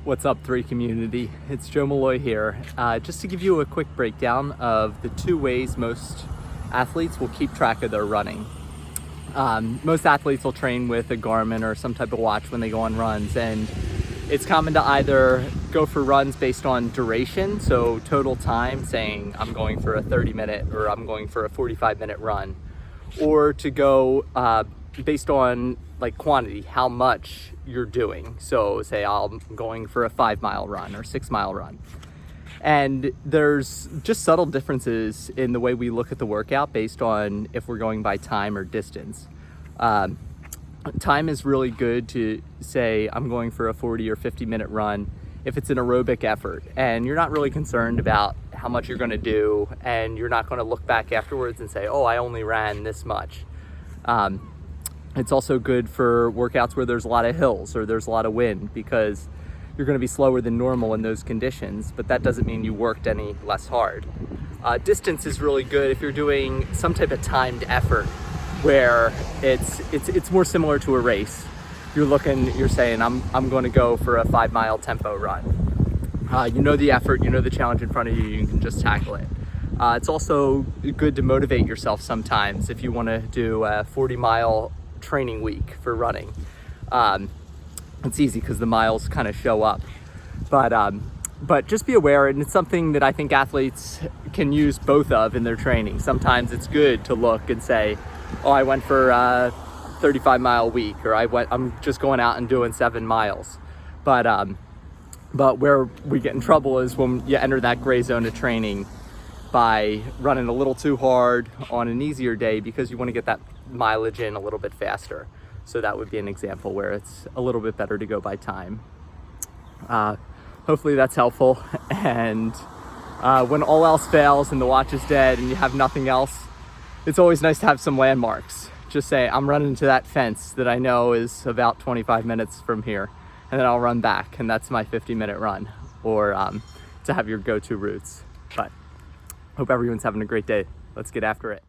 What's up, 3 community? It's Joe Maloy here. Just to give you a quick breakdown of the 2 ways most athletes will keep track of their running. Most athletes will train with a Garmin or some type of watch when they go on runs, and it's common to either go for runs based on duration, so total time, saying I'm going for a 30-minute or I'm going for a 45-minute run, or to go based on like quantity, how much you're doing. So say I'm going for a 5-mile run or 6-mile run. And there's just subtle differences in the way we look at the workout based on if we're going by time or distance. Time is really good to say I'm going for a 40 or 50-minute run if it's an aerobic effort and you're not really concerned about how much you're going to do, and you're not going to look back afterwards and say, oh, I only ran this much. It's also good for workouts where there's a lot of hills or there's a lot of wind, because you're going to be slower than normal in those conditions, but that doesn't mean you worked any less hard. Distance is really good if you're doing some type of timed effort where it's more similar to a race. You're saying I'm going to go for a 5-mile tempo run. You know the effort, you know the challenge in front of you, you can just tackle it. It's also good to motivate yourself sometimes if you want to do a 40-mile training week for running. It's easy because the miles kind of show up, but just be aware, and it's something that I think athletes can use both of in their training. Sometimes it's good to look and say, oh, I went for a 35-mile week, or I'm just going out and doing 7 miles. But where we get in trouble is when you enter that gray zone of training by running a little too hard on an easier day because you want to get that mileage in a little bit faster. So that would be an example where it's a little bit better to go by time. Hopefully that's helpful. And when all else fails and the watch is dead and you have nothing else, it's always nice to have some landmarks. Just say, I'm running to that fence that I know is about 25 minutes from here, and then I'll run back, and that's my 50-minute run, or to have your go-to routes. But hope everyone's having a great day. Let's get after it.